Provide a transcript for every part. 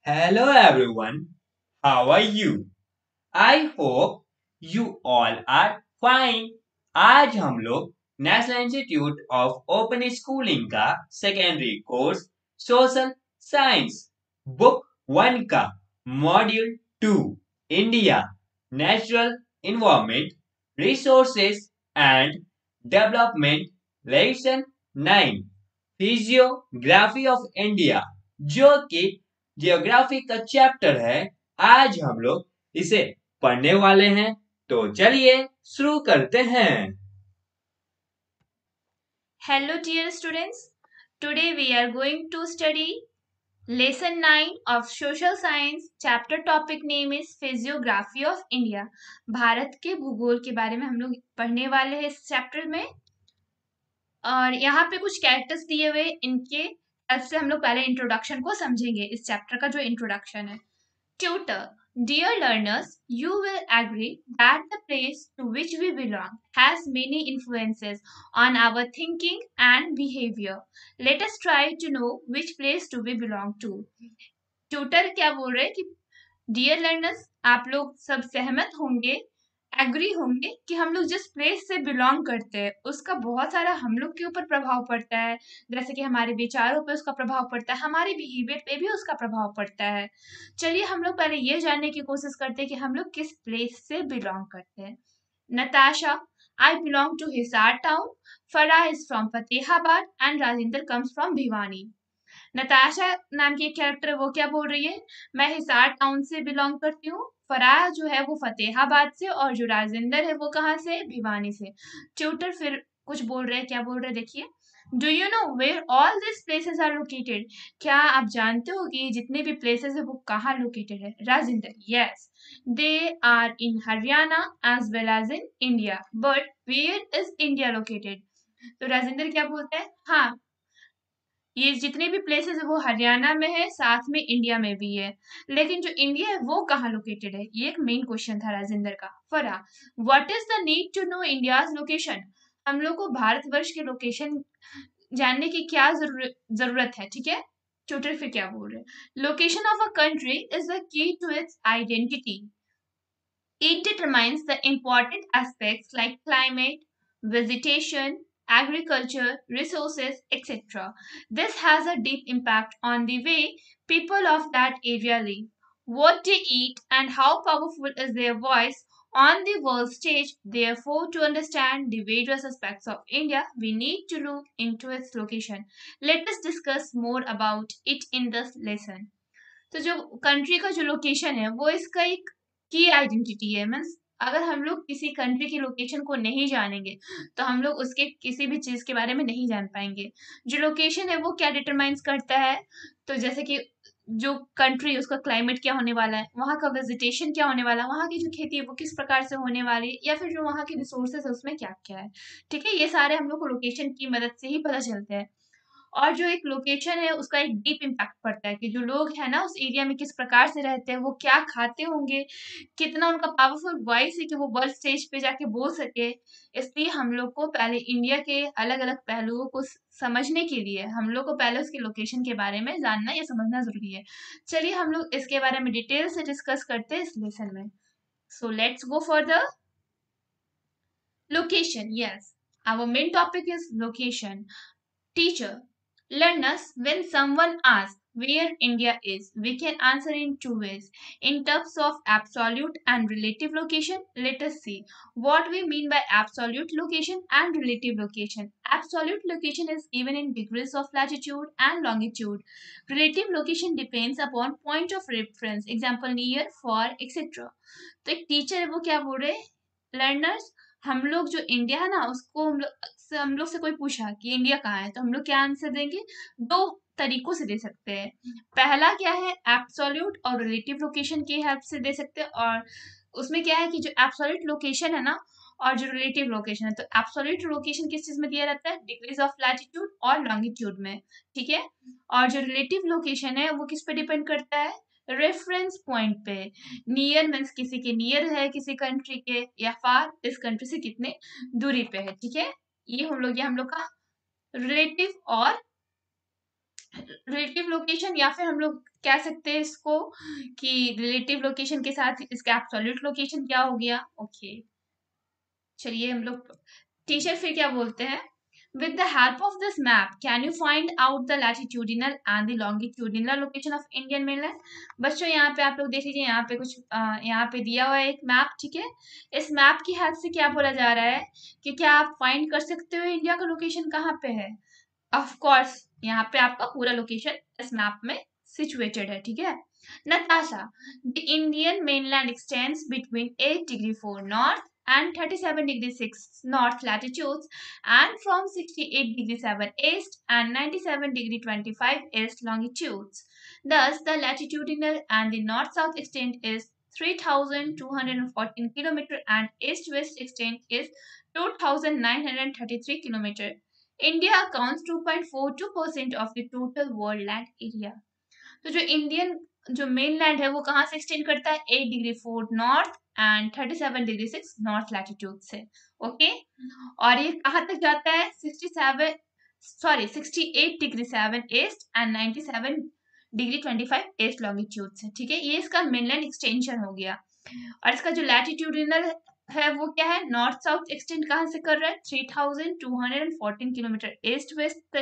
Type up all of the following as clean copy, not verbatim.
Hello everyone, how are you? I hope you all are fine. आज हम लोग national institute of open schooling का secondary course social science book 1 का module 2 India natural environment resources and development lesson 9 physiography of India जो कि geography का chapter है। आज हम लोग इसे पढ़ने वाले हैं, तो चलिए शुरू करते हैं। Hello dear students, today we are going to study lesson 9 of social science. Chapter topic name is physiography of India. Bharat के भूगोल के बारे में हम लोग पढ़ने वाले हैं इस चैप्टर में। और यहाँ पे कुछ कैरेक्टर्स दिए हुए, इनके हेल्प से हम लोग पहले इंट्रोडक्शन को समझेंगे। इस चैप्टर का जो इंट्रोडक्शन है। Tutor, dear learners, you will agree that the place to which we belong has many influences on our thinking and behavior. Let us try to know which place do we belong to. Tutor क्या बोल रहे हैं कि dear learners, आप लोग सब सहमत होंगे, एग्री होंगे कि हम लोग जिस प्लेस से बिलोंग करते हैं उसका बहुत सारा हम लोग के ऊपर प्रभाव पड़ता है। जैसे कि हमारे विचारों पे उसका प्रभाव पड़ता है, हमारे बिहेवियर पे भी उसका प्रभाव पड़ता है। चलिए हम लोग पहले ये जानने की कोशिश करते हैं कि हम लोग किस प्लेस से बिलोंग करते हैं। Natasha, I belong to Hisar town. Farah is from Fatehhabad and Rajinder comes from Bhiwani. Natasha नाम की एक कैरेक्टर है, वो क्या बोल रही है, मैं हिसार टाउन से बिलोंग करती हूँ। फराह जो है वो फतेहाबाद से, और जो राजेंद्र है वो कहाँ से, भिवानी से। ट्यूटर फिर कुछ बोल रहे हैं, क्या बोल रहे हैं देखिए। Do you know where all this places are located? क्या आप जानते हो कि जितने भी प्लेसेस है वो कहाँ लोकेटेड है? Rajendra, yes, they are in Haryana as well as in India, but where is India located? तो राजेंद्र क्या बोलता है, हाँ, ये जितने भी प्लेसेस है वो हरियाणा में है, साथ में इंडिया में भी है, लेकिन जो इंडिया है वो कहाँ लोकेटेड है? ये एक मेन क्वेश्चन था राजेंद्र का। फरा, what is the need to know India's location? हम लोग को भारतवर्ष के लोकेशन जानने की क्या जरूरत है, ठीक है। ट्यूटर फिर क्या बोल रहे हैं, location of a country is the key to its identity. It determines the important aspects like climate, vegetation, agriculture, resources, etc. This has a deep impact on the way people of that area live, what they eat, and how powerful is their voice on the world stage. Therefore, to understand the various aspects of India, we need to look into its location. Let us discuss more about it in this lesson. तो जो country का जो location है वो इसका एक की identity है। मीन्स अगर हम लोग किसी कंट्री की लोकेशन को नहीं जानेंगे तो हम लोग उसके किसी भी चीज के बारे में नहीं जान पाएंगे। जो लोकेशन है वो क्या डिटरमाइंस करता है, तो जैसे कि जो कंट्री उसका क्लाइमेट क्या होने वाला है, वहाँ का वेजिटेशन क्या होने वाला है, वहाँ की जो खेती है वो किस प्रकार से होने वाली है, या फिर जो वहाँ के रिसोर्सेस है उसमें क्या क्या है। ठीक है, ये सारे हम लोग को लोकेशन की मदद से ही पता चलते हैं। और जो एक लोकेशन है उसका एक डीप इम्पैक्ट पड़ता है कि जो लोग हैं ना उस एरिया में किस प्रकार से रहते हैं, वो क्या खाते होंगे, कितना उनका पावरफुल वॉइस है कि वो वर्ल्ड स्टेज पे जाके बोल सके। इसलिए हम लोग को पहले इंडिया के अलग अलग पहलुओं को समझने के लिए हम लोग को पहले उसकी लोकेशन के बारे में जानना या समझना जरूरी है। चलिए हम लोग इसके बारे में डिटेल से डिस्कस करते हैं इस लेसन में। So let's go for the location. Yes, our main topic is location. Teacher, learners, when someone asks where India is, we can answer in two ways. In terms of absolute and relative location, let us see what we mean by absolute location and relative location. Absolute location is given in degrees of latitude and longitude. Relative location depends upon point of reference, example near, far, etc. तो एक teacher है वो क्या बोल रहे हैं, learners, हम लोग जो इंडिया है ना उसको हम लोग से कोई पूछा कि इंडिया कहाँ है, तो हम लोग क्या आंसर देंगे, दो तरीकों से दे सकते हैं। पहला क्या है, एब्सोल्यूट और रिलेटिव लोकेशन की हेल्प से दे सकते हैं। और उसमें क्या है कि जो एब्सोल्यूट लोकेशन है ना और जो रिलेटिव लोकेशन है, तो एब्सोल्यूट लोकेशन किस चीज में दिया रहता है, डिग्रीज ऑफ लैटिट्यूड और लॉन्गिट्यूड में, ठीक है। और जो रिलेटिव लोकेशन है वो किस पे डिपेंड करता है, रेफरेंस पॉइंट पे। नियर मीन्स किसी के नियर है किसी कंट्री के, या फार इस कंट्री से कितने दूरी पे है, ठीक है। ये हम लोग का रिलेटिव और रिलेटिव लोकेशन, या फिर हम लोग कह सकते हैं इसको कि रिलेटिव लोकेशन के साथ इसका एब्सोल्यूट लोकेशन क्या हो गया। ओके, चलिए हम लोग टीचर फिर क्या बोलते हैं, with the help of this map can you find out the latitudinal and the longitudinal location of Indian mainland। बच्चों यहाँ पे आप लोग देख लीजिए, यहाँ पे कुछ यहाँ पे दिया हुआ है एक मैप, ठीक है। इस मैप की हेल्प से क्या बोला जा रहा है कि क्या आप फाइंड कर सकते हो इंडिया का लोकेशन कहाँ पे है। ऑफ कोर्स यहाँ पे आपका पूरा लोकेशन इस मैप में सिचुएटेड है, ठीक है। Natasha, the Indian mainland extends between 8 degree 4 north and 37 degree 6 north latitudes and from 68 degree 7 east and 97 degree 25 east longitudes. Thus, the latitudinal and the north-south extent is 3,214 km and east-west extent is 2,933 km. India accounts 2.42% of the total world land area. तो जो Indian जो mainland है वो कहाँ से extend करता है, 8 degree 4 north and 37 degree 6 north latitude से। ओके, और ये कहाँ तक जाता है, 68 degree 7 east and 97 degree 25 east longitude से, ठीक है। ये इसका मेनलैंड एक्सटेंशन हो गया। और इसका जो लैटिट्यूडिनल है वो क्या है, नॉर्थ साउथ एक्सटेंड कहाँ से कर रहा है, 3214 किलोमीटर ईस्ट वेस्ट,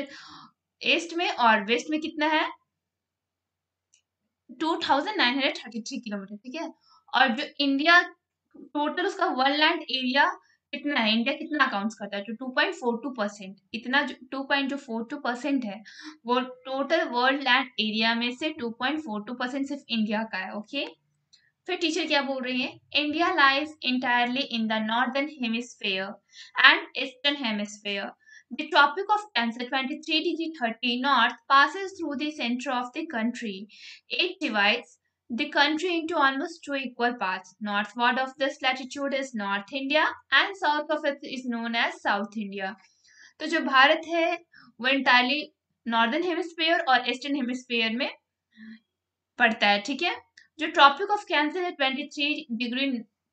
ईस्ट में, और वेस्ट में कितना है, 2933 किलोमीटर, ठीक है। और जो इंडिया टोटल उसका वर्ल्ड लैंड एरिया कितना है, इंडिया कितना अकाउंट्स करता है, तो 2.42%, इतना जो 2.42% है वो टोटल वर्ल्ड लैंड एरिया में से 2.42% सिर्फ इंडिया का है। ओके, फिर टीचर क्या बोल रही है, India lies entirely in the northern hemisphere and eastern hemisphere. The Tropic of Cancer 23 degree 30 north passes through the center of the country. It divides the country into almost two equal parts. Northward of this latitude is North India and south of it is known as South India. तो जो भारत है वो entirely northern hemisphere और eastern hemisphere में पड़ता है, ठीक है। जो ट्रॉपिक ऑफ कैंसर है 23 डिग्री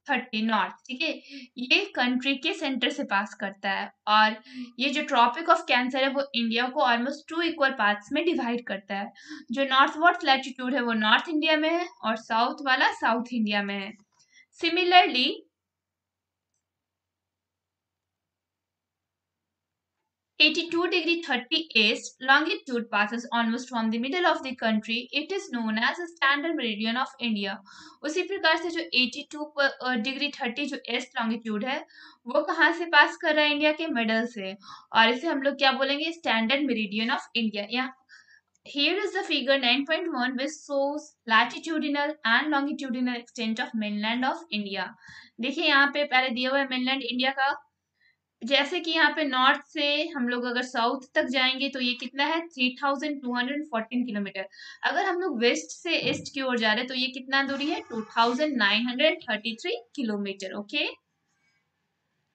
30 नॉर्थ, ठीक है, ये कंट्री के सेंटर से पास करता है। और ये जो ट्रॉपिक ऑफ कैंसर है वो इंडिया को ऑलमोस्ट टू इक्वल पार्ट्स में डिवाइड करता है। जो नॉर्थ वर्ड लैटिट्यूड है वो नॉर्थ इंडिया में है और साउथ वाला साउथ इंडिया में है। Similarly 82 degree 30 east longitude passes almost from the middle of the country. It is known as a standard meridian of India. उसी प्रकार से जो 82 डिग्री 30 जो ईस्ट लॉन्गिट्यूड है वो कहाँ से पास कर रहा है, इंडिया के मिडल से, और इसे हम लोग क्या बोलेंगे, स्टैंडर्ड मेरिडियन ऑफ इंडिया। या here is the figure 9.1 which shows latitudinal and longitudinal extent of mainland of India. देखिए यहाँ पे पहले दिया हुआ है mainland इंडिया का, जैसे कि यहाँ पे नॉर्थ से हम लोग अगर साउथ तक जाएंगे तो ये कितना है, 3214 किलोमीटर। अगर हम लोग वेस्ट से ईस्ट की ओर जा रहे हैं तो ये कितना दूरी है, 2933 kilometre. Okay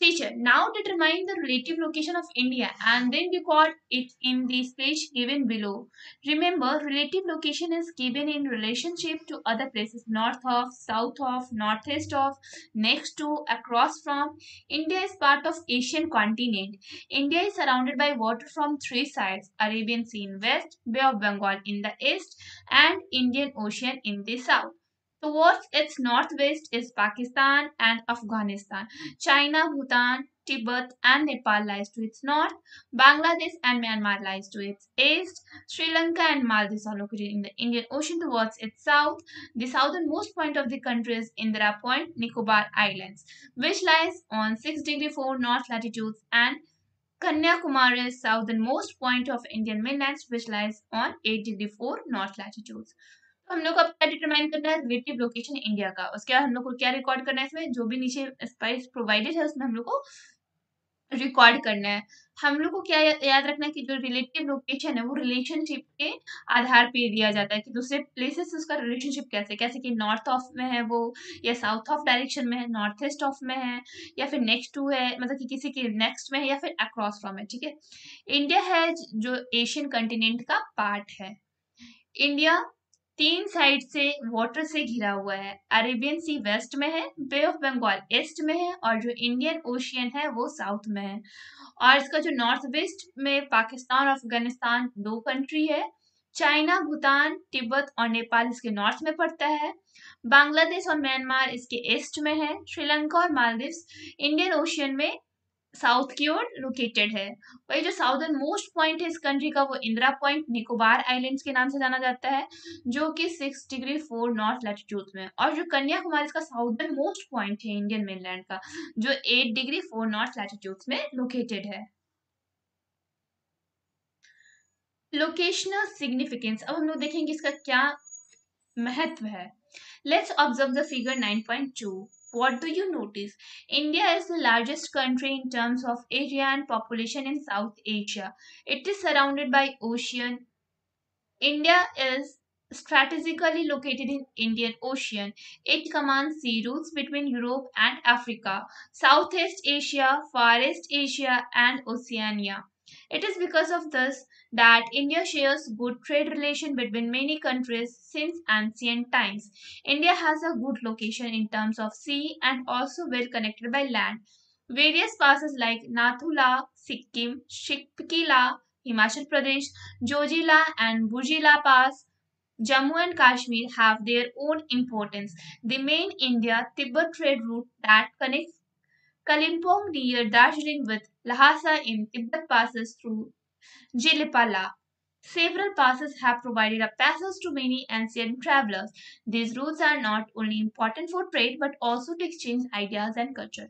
Teacher, now determine the relative location of India and then record it in the space given below. Remember, relative location is given in relationship to other places, north of, south of, northeast of, next to, across from. India is part of Asian continent. India is surrounded by water from three sides, Arabian Sea in west, Bay of Bengal in the east, and Indian Ocean in the south. Towards its northwest is Pakistan and Afghanistan. China, Bhutan, Tibet, and Nepal lies to its north. Bangladesh and Myanmar lies to its east. Sri Lanka and Maldives are located in the Indian Ocean towards its south. The southernmost point of the country is Indira Point, Nicobar Islands, which lies on 6 degree 4 north latitudes, and Kanyakumari is southernmost point of Indian mainland, which lies on 8 degree 4 north latitudes. तो हम लोग को अब क्या determine करना है, relative location India का। उसके बाद हम लोग को क्या रिकॉर्ड करना है, इसमें जो भी नीचे स्पाइस प्रोवाइडेड है उसमें हम लोग को रिकॉर्ड करना है। हम लोग को क्या याद रखना है कि जो रिलेटिव लोकेशन है वो रिलेशनशिप के आधार पे दिया जाता है कि दूसरे प्लेसेस से उसका रिलेशनशिप कैसे, कैसे कि नॉर्थ ऑफ में है वो, या साउथ ऑफ डायरेक्शन में है, नॉर्थ ईस्ट ऑफ में है, या फिर नेक्स्ट टू है, मतलब कि किसी के नेक्स्ट में है, या फिर अक्रॉस फ्रॉम है, ठीक है। इंडिया है जो एशियन कंटिनेंट का पार्ट है। इंडिया 3 साइड से वाटर से घिरा हुआ है। अरेबियन सी वेस्ट में है, बे ऑफ बंगाल ईस्ट में है, और जो इंडियन ओशियन है वो साउथ में है। और इसका जो नॉर्थ वेस्ट में पाकिस्तान और अफगानिस्तान 2 कंट्री है, चाइना, भूटान, तिब्बत और नेपाल इसके नॉर्थ में पड़ता है। बांग्लादेश और म्यांमार इसके ईस्ट में है। श्रीलंका और मालदीव्स इंडियन ओशियन में साउथ की ओर लोकेटेड है। वही जो साउदर्न मोस्ट पॉइंट है इस कंट्री का वो इंदिरा पॉइंट निकोबार आइलैंड्स के नाम से जाना जाता है, जो कि 6 डिग्री 4 नॉर्थ लैटिट्यूड में। और जो कन्याकुमारी इसका साउदर्न मोस्ट पॉइंट है इंडियन मेनलैंड का, जो 8 डिग्री 4 नॉर्थ लैटिट्यूड में लोकेटेड है। लोकेशनल सिग्निफिकेंस, अब हम लोग देखेंगे इसका क्या महत्व है। Let's observe the figure 9.2. What do you notice? India is the largest country in terms of area and population in South Asia. It is surrounded by ocean. India is strategically located in Indian Ocean. It commands sea routes between Europe and Africa, Southeast Asia, Far East Asia, and Oceania. It is because of this that India shares good trade relation between many countries since ancient times. India has a good location in terms of sea and also well connected by land. Various passes like Nathula, Sikkim, Shipkila, Himachal Pradesh, Jojila and Bujila Pass, Jammu and Kashmir have their own importance. The main India-Tibet trade route that connects Kalimpong near Darjeeling with Lhasa in Tibet passes through Jilipala. Several passes have provided a passage to many ancient travelers. These routes are not only important for trade but also to exchange ideas and culture.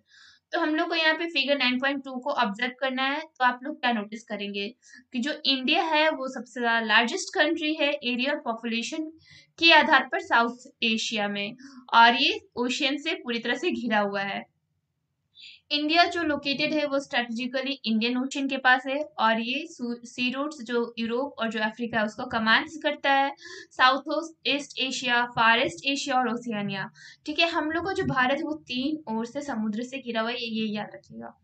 तो हम लोग को यहाँ पे figure 9.2 को observe करना है। तो आप लोग क्या नोटिस करेंगे कि जो इंडिया है वो सबसे ज्यादा लार्जेस्ट कंट्री है एरिया और पॉपुलेशन के आधार पर साउथ एशिया में, और ये ओशियन से पूरी तरह से घिरा हुआ है। इंडिया जो लोकेटेड है वो स्ट्रेटेजिकली इंडियन ओशियन के पास है, और ये सी रूट्स जो यूरोप और जो अफ्रीका है उसको कमांड करता है, साउथ ईस्ट एशिया, फार ईस्ट एशिया और ओशियानिया। ठीक है, हम लोग का जो भारत है वो 3 ओर से समुद्र से घिरा हुआ है, ये याद रखिएगा।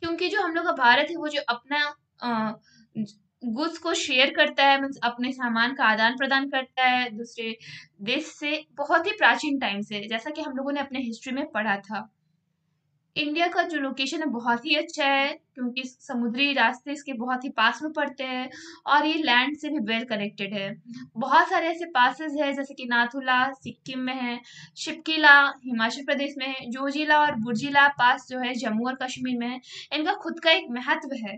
क्योंकि जो हम लोग का भारत है वो जो अपना गुड्स को शेयर करता है, मीन्स अपने सामान का आदान प्रदान करता है दूसरे देश से बहुत ही प्राचीन टाइम से, जैसा कि हम लोगों ने अपने हिस्ट्री में पढ़ा था। इंडिया का जो लोकेशन है बहुत ही अच्छा है क्योंकि समुद्री रास्ते इसके बहुत ही पास में पड़ते हैं और ये लैंड से भी वेल कनेक्टेड है। बहुत सारे ऐसे पासेस है जैसे कि नाथुला सिक्किम में है, शिपकिला हिमाचल प्रदेश में है, जोजिला और बुर्जिला पास जो है जम्मू और कश्मीर में है। इनका खुद का एक महत्व है।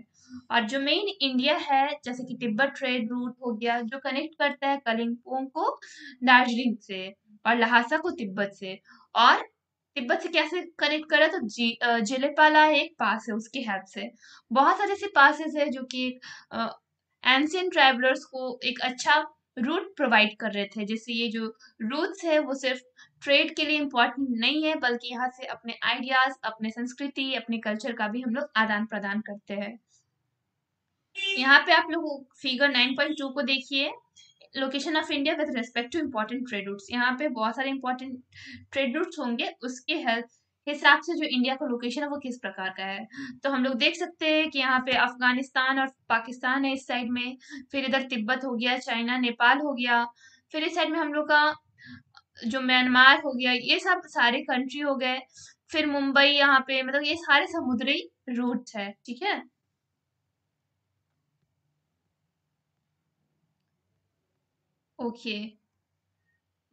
और जो मेन इंडिया है जैसे कि तिब्बत ट्रेड रूट हो गया जो कनेक्ट करता है कलिम्पोंग को दार्जिलिंग से और लहासा को तिब्बत से, और तिब्बत से कैसे कनेक्ट करा तो जिलेपाला एक पास है उसकी हेल्प से। बहुत सारे ऐसे पासेस है जो कि एंशियंट ट्रैवलर्स को एक अच्छा रूट प्रोवाइड कर रहे थे। जैसे ये जो रूट्स है वो सिर्फ ट्रेड के लिए इम्पोर्टेंट नहीं है बल्कि यहाँ से अपने आइडियाज, अपने संस्कृति, अपने कल्चर का भी हम लोग आदान प्रदान करते हैं। यहाँ पे आप लोग फिगर 9.2 को देखिए, location of India with respect to important trade routes. यहाँ पे बहुत सारे इम्पोर्टेंट ट्रेड रूट्स होंगे, उसके हिसाब से जो इंडिया का लोकेशन है वो किस प्रकार का है। तो हम लोग देख सकते हैं कि यहाँ पे अफगानिस्तान और पाकिस्तान है इस साइड में, फिर इधर तिब्बत हो गया, चाइना नेपाल हो गया, फिर इस साइड में हम लोग का जो म्यांमार हो गया, ये सब सारे कंट्री हो गए, फिर मुंबई यहाँ पे, मतलब ये सारे समुद्री रूट है। ठीक है, okay.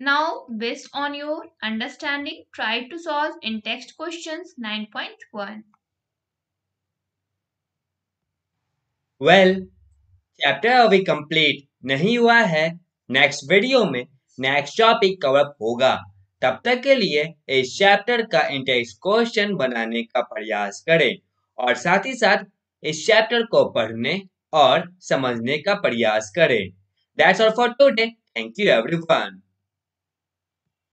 Now, based on your understanding, try to solve in text questions 9.1. Well, chapter अभी कंप्लीट नहीं हुआ है। नेक्स्ट वीडियो में नेक्स्ट टॉपिक कवर होगा। तब तक के लिए इस चैप्टर का इंटेक्स्ट क्वेश्चन बनाने का प्रयास करें और साथ ही साथ इस चैप्टर को पढ़ने और समझने का प्रयास करें। That's all for today. Thank you everyone.